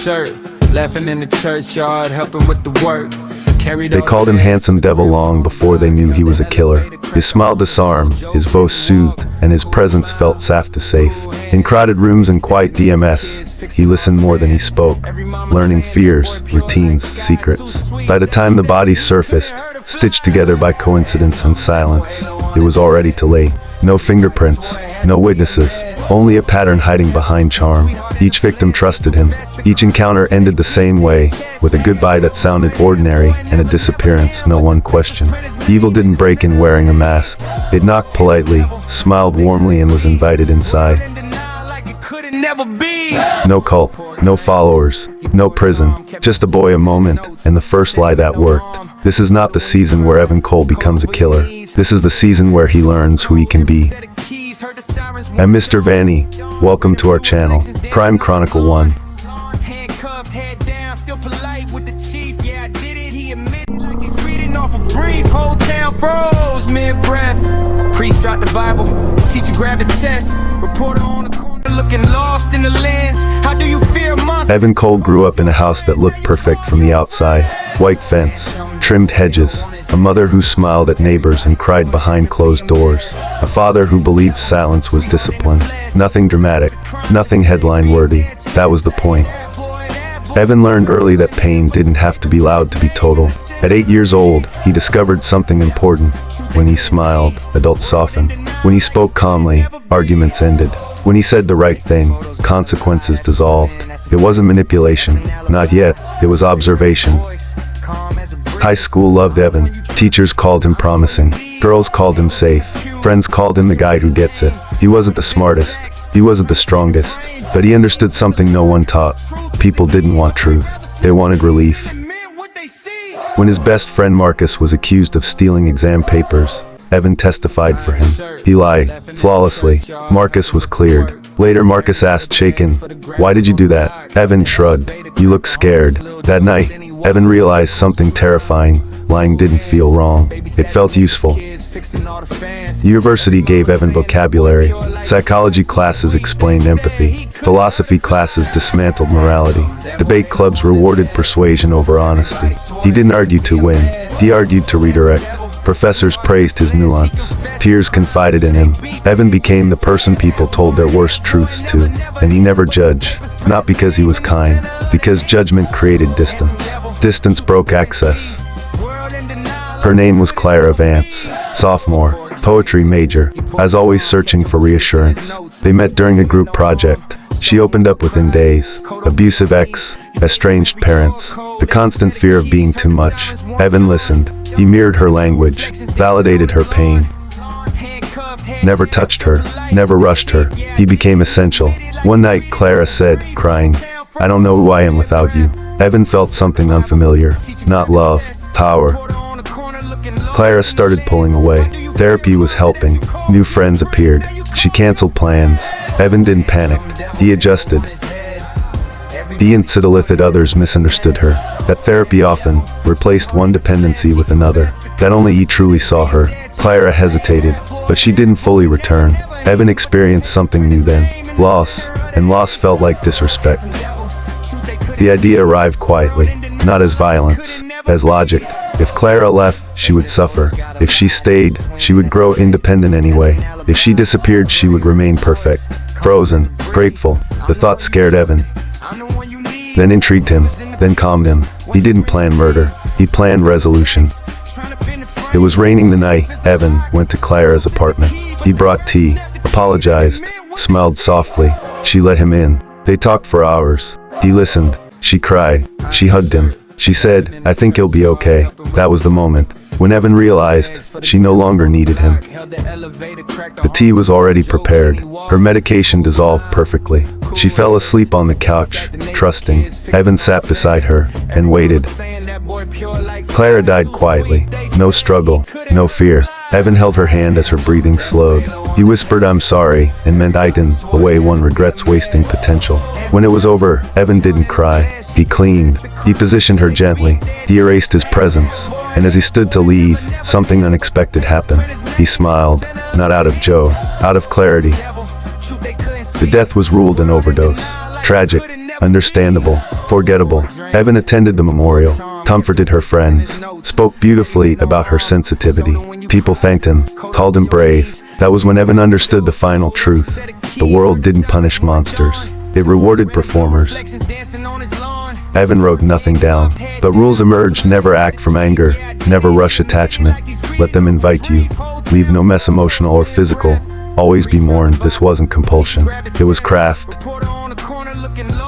shirt, laughing in the churchyard, helping with the work. They called him Handsome Devil long before they knew he was a killer. His smile disarmed, his voice soothed, and his presence felt safe to safe. In crowded rooms and quiet DMS, he listened more than he spoke, learning fears, routines, secrets. By the time the bodies surfaced, stitched together by coincidence and silence, it was already too late. No fingerprints, no witnesses, only a pattern hiding behind charm. Each victim trusted him. Each encounter ended the same way, with a goodbye that sounded ordinary and a disappearance no one questioned. Evil didn't break in wearing a mask. It knocked politely, smiled warmly, and was invited inside. No cult, no followers, no prison, just a boy, a moment, and the first lie that worked. This is not the season where Evan Cole becomes a killer. This is the season where he learns who he can be. I'm Mr. Vanny. Welcome to our channel, Crime Chronicle 1. Handcuffed, head down, still polite with the chief. Yeah, I did it, he admitted like he's reading off a brief. Whole town froze mid-breath. Priest dropped the Bible, teacher grabbed the chest. Reporter on the corner looking lost in the lens. How do you feel, Month? Evan Cole grew up in a house that looked perfect from the outside. White fence, trimmed hedges, a mother who smiled at neighbors and cried behind closed doors, a father who believed silence was discipline. Nothing dramatic, nothing headline-worthy. That was the point. Evan learned early that pain didn't have to be loud to be total. At 8 years old, he discovered something important. When he smiled, adults softened. When he spoke calmly, arguments ended. When he said the right thing, consequences dissolved. It wasn't manipulation, not yet, it was observation. High school loved Evan. Teachers called him promising. Girls called him safe. Friends called him the guy who gets it. He wasn't the smartest. He wasn't the strongest. But he understood something no one taught. People didn't want truth. They wanted relief. When his best friend Marcus was accused of stealing exam papers, Evan testified for him. He lied, flawlessly. Marcus was cleared. Later Marcus asked shaken, "Why did you do that?" Evan shrugged. "You look scared." That night, Evan realized something terrifying. Lying didn't feel wrong. It felt useful. University gave Evan vocabulary. Psychology classes explained empathy. Philosophy classes dismantled morality. Debate clubs rewarded persuasion over honesty. He didn't argue to win. He argued to redirect. Professors praised his nuance. Peers confided in him. Evan became the person people told their worst truths to. And he never judged. Not because he was kind. Because judgment created distance. Distance broke access. Her name was Clara Vance. Sophomore. Poetry major. As always searching for reassurance. They met during a group project. She opened up within days. Abusive ex. Estranged parents. The constant fear of being too much. Evan listened. He mirrored her language. Validated her pain. Never touched her. Never rushed her. He became essential. One night Clara said, crying, "I don't know who I am without you." Evan felt something unfamiliar. Not love. Power. Clara started pulling away. Therapy was helping. New friends appeared. She canceled plans. Evan didn't panic. He adjusted. He insisted that others misunderstood her. That therapy often replaced one dependency with another. That only he truly saw her. Clara hesitated, but she didn't fully return. Evan experienced something new then. Loss. And loss felt like disrespect. The idea arrived quietly. Not as violence. As logic. If Clara left, she would suffer. If she stayed, she would grow independent anyway. If she disappeared, she would remain perfect. Frozen. Grateful. The thought scared Evan. Then intrigued him. Then calmed him. He didn't plan murder. He planned resolution. It was raining the night. Evan went to Clara's apartment. He brought tea. Apologized. Smiled softly. She let him in. They talked for hours. He listened. She cried. She hugged him. She said, "I think he'll be okay." That was the moment. When Evan realized she no longer needed him. The tea was already prepared. Her medication dissolved perfectly. She fell asleep on the couch, trusting. Evan sat beside her and waited. Clara died quietly. No struggle, no fear. Evan held her hand as her breathing slowed. He whispered, "I'm sorry," and meant Aiton, the way one regrets wasting potential. When it was over, Evan didn't cry. He cleaned. He positioned her gently. He erased his presence. And as he stood to leave, something unexpected happened. He smiled, not out of joy, out of clarity. The death was ruled an overdose. Tragic, understandable, forgettable. Evan attended the memorial, comforted her friends, spoke beautifully about her sensitivity. People thanked him, called him brave. That was when Evan understood the final truth. The world didn't punish monsters. It rewarded performers. Evan wrote nothing down, but rules emerged: never act from anger, never rush attachment, let them invite you, leave no mess emotional or physical, always be mourned. This wasn't compulsion, it was craft.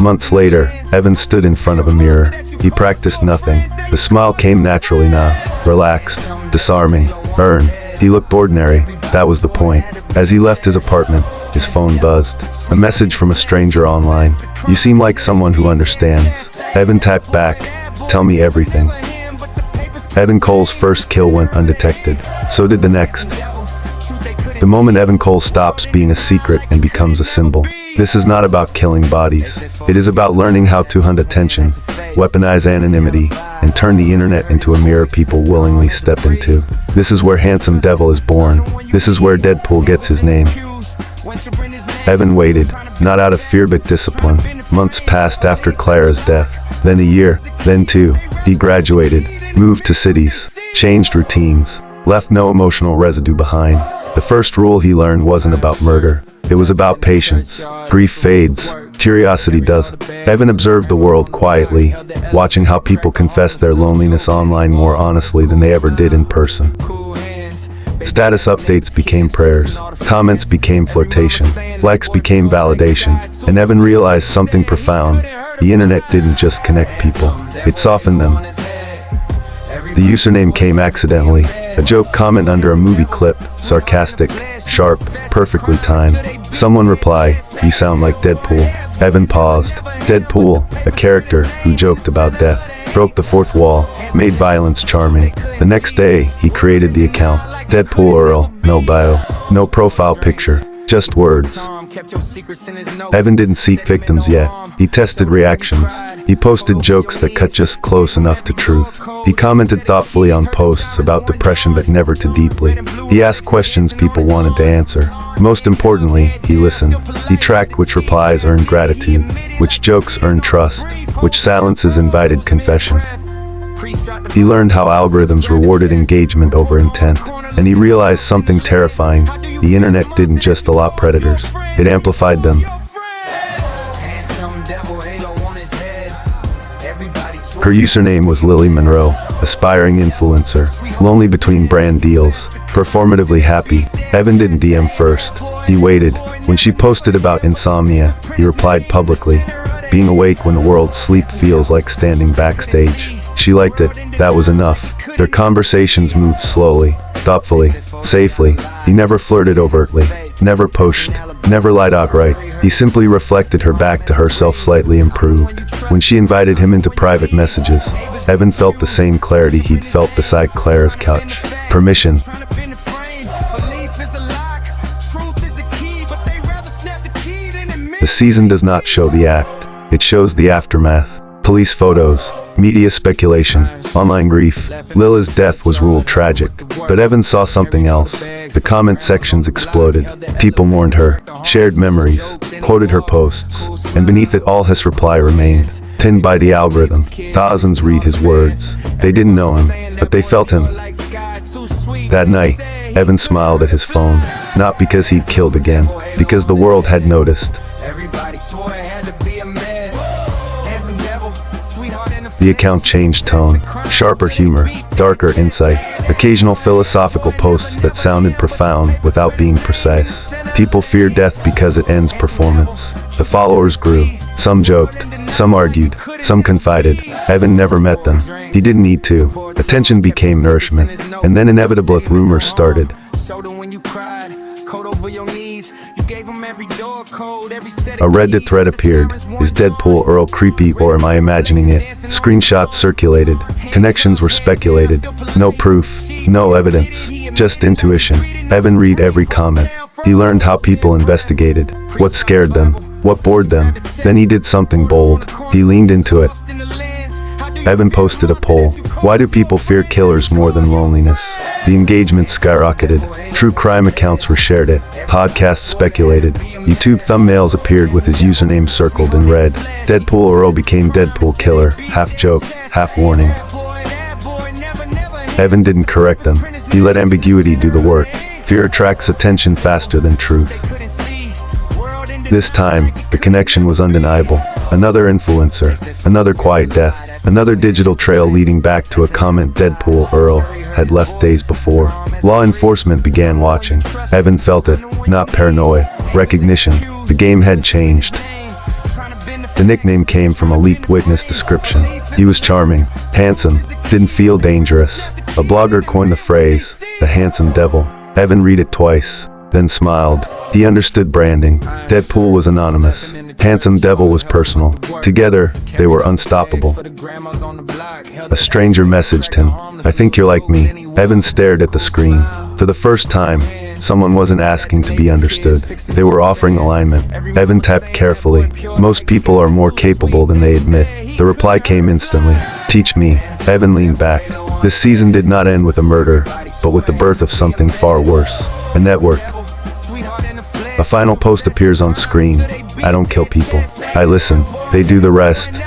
Months later, Evan stood in front of a mirror. He practiced nothing. The smile came naturally now, relaxed, disarming, earned. He looked ordinary, that was the point. As he left his apartment, his phone buzzed. A message from a stranger online. "You seem like someone who understands." Evan tapped back. "Tell me everything." Evan Cole's first kill went undetected. So did the next. The moment Evan Cole stops being a secret and becomes a symbol. This is not about killing bodies. It is about learning how to hunt attention, weaponize anonymity, and turn the internet into a mirror people willingly step into. This is where Handsome Devil is born. This is where Deadpool gets his name. Evan waited, not out of fear but discipline. Months passed after Clara's death. Then a year, then two. He graduated, moved to cities, changed routines, left no emotional residue behind. The first rule he learned wasn't about murder. It was about patience. Grief fades, curiosity doesn't. Evan observed the world quietly, watching how people confess their loneliness online more honestly than they ever did in person. Status updates became prayers, comments became flirtation, likes became validation, and Evan realized something profound. The internet didn't just connect people, it softened them. The username came accidentally, a joke comment under a movie clip, sarcastic, sharp, perfectly timed. Someone replied, "You sound like Deadpool." Evan paused. Deadpool, a character who joked about death, broke the fourth wall, made violence charming. The next day, he created the account. Deadpool Earl, no bio, no profile picture, just words. Evan didn't seek victims yet. He tested reactions. He posted jokes that cut just close enough to truth. He commented thoughtfully on posts about depression but never too deeply. He asked questions people wanted to answer. Most importantly, he listened. He tracked which replies earned gratitude, which jokes earned trust, which silences invited confession. He learned how algorithms rewarded engagement over intent, and he realized something terrifying. The internet didn't just allot predators, it amplified them. Her username was Lily Monroe, aspiring influencer, lonely between brand deals, performatively happy. Evan didn't DM first, he waited. When she posted about insomnia, he replied publicly. Being awake when the world's sleep feels like standing backstage. She liked it, that was enough. Their conversations moved slowly, thoughtfully, safely. He never flirted overtly, never pushed, never lied outright. He simply reflected her back to herself slightly improved. When she invited him into private messages, Evan felt the same clarity he'd felt beside Clara's couch. Permission. The season does not show the act, it shows the aftermath. Police photos, media speculation, online grief. Lila's death was ruled tragic, but Evan saw something else. The comment sections exploded. People mourned her, shared memories, quoted her posts, and beneath it all his reply remained. Pinned by the algorithm, thousands read his words. They didn't know him, but they felt him. That night, Evan smiled at his phone, not because he'd killed again, because the world had noticed. The account changed tone, sharper humor, darker insight, occasional philosophical posts that sounded profound without being precise. People fear death because it ends performance. The followers grew. Some joked, some argued, some confided. Evan never met them. He didn't need to. Attention became nourishment, and then inevitable rumors started. A Reddit thread appeared. Is Deadpool Earl creepy or am I imagining it? Screenshots circulated. Connections were speculated. No proof, no evidence, just intuition. Evan read every comment. He learned how people investigated, what scared them, what bored them. Then he did something bold. He leaned into it. Evan posted a poll. Why do people fear killers more than loneliness? The engagement skyrocketed. True crime accounts reshared it. Podcasts speculated. YouTube thumbnails appeared with his username circled in red. Deadpool Earl became Deadpool Killer. Half joke, half warning. Evan didn't correct them. He let ambiguity do the work. Fear attracts attention faster than truth. This time, the connection was undeniable. Another influencer, another quiet death, another digital trail leading back to a comment Deadpool Earl had left days before. Law enforcement began watching. Evan felt it, not paranoia, recognition. The game had changed. The nickname came from a leaked witness description. He was charming, handsome, didn't feel dangerous. A blogger coined the phrase, the handsome devil. Evan read it twice, then smiled. He understood branding. Deadpool was anonymous. Handsome Devil was personal. Together, they were unstoppable. A stranger messaged him. I think you're like me. Evan stared at the screen. For the first time, someone wasn't asking to be understood. They were offering alignment. Evan tapped carefully. Most people are more capable than they admit. The reply came instantly. Teach me. Evan leaned back. This season did not end with a murder, but with the birth of something far worse. A network. A final post appears on screen. I don't kill people. I listen. They do the rest.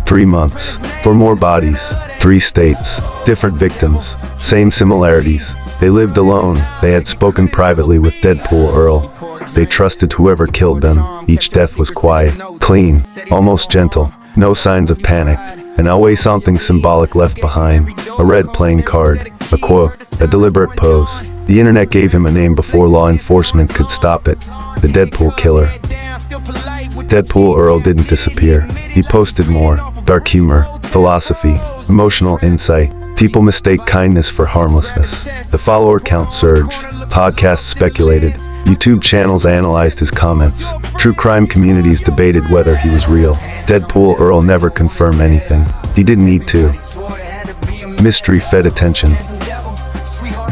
3 months. 4 more bodies. 3 states. Different victims. Same similarities. They lived alone. They had spoken privately with Deadpool Earl. They trusted whoever killed them. Each death was quiet, clean, almost gentle. No signs of panic. And always something symbolic left behind. A red playing card. A quote. A deliberate pose. The internet gave him a name before law enforcement could stop it. The Deadpool Killer. Deadpool Earl didn't disappear. He posted more. Dark humor, philosophy, emotional insight. People mistake kindness for harmlessness. The follower count surged. Podcasts speculated. YouTube channels analyzed his comments. True crime communities debated whether he was real. Deadpool Earl never confirmed anything. He didn't need to. Mystery fed attention.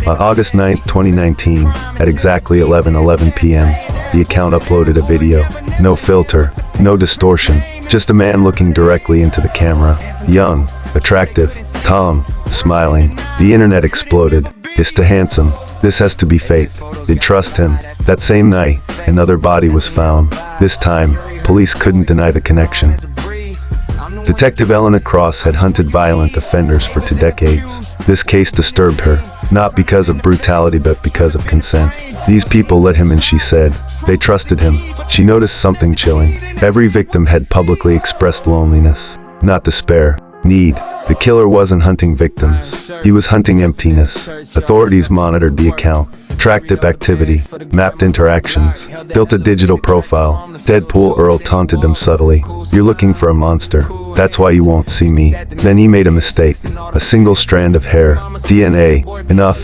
On August 9, 2019, at exactly 11:11 p.m., the account uploaded a video. No filter, no distortion, just a man looking directly into the camera. Young, attractive, calm, smiling. The internet exploded. It's too handsome. This has to be fake. They'd trust him. That same night, another body was found. This time, police couldn't deny the connection. Detective Elena Cross had hunted violent offenders for 2 decades. This case disturbed her, not because of brutality but because of consent. These people let him in, she said. They trusted him. She noticed something chilling. Every victim had publicly expressed loneliness, not despair, need. The killer wasn't hunting victims. He was hunting emptiness. Authorities monitored the account, tracked its activity, mapped interactions, built a digital profile. Deadpool Earl taunted them subtly. You're looking for a monster. That's why you won't see me. Then he made a mistake. A single strand of hair. DNA. Enough.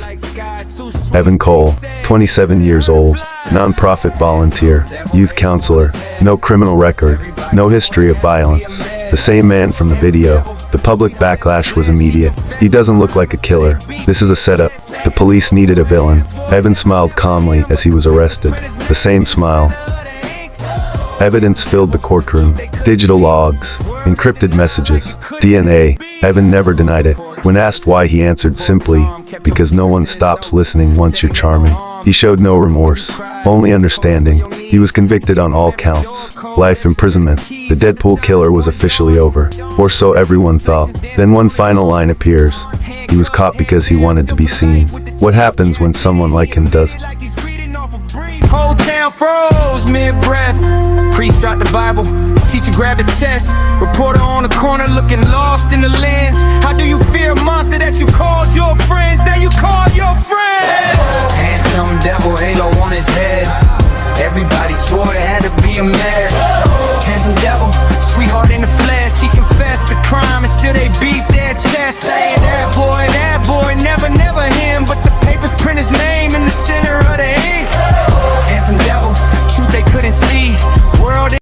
Evan Cole, 27 years old. Non-profit volunteer. Youth counselor. No criminal record. No history of violence. The same man from the video. The public backlash was immediate. He doesn't look like a killer. This is a setup. The police needed a villain. Evan smiled calmly as he was arrested. The same smile. Evidence filled the courtroom. Digital logs, encrypted messages, DNA. Evan never denied it. When asked why, he answered simply, because no one stops listening once you're charming. He showed no remorse, only understanding. He was convicted on all counts. Life imprisonment. The Deadpool Killer was officially over. Or so everyone thought. Then one final line appears. He was caught because he wanted to be seen. What happens when someone like him does? Whole town froze mid-breath. Priest dropped the Bible. Teacher grabbed the chest. Reporter on the corner looking lost in the lens. How do you fear a monster that you called your friend? Say you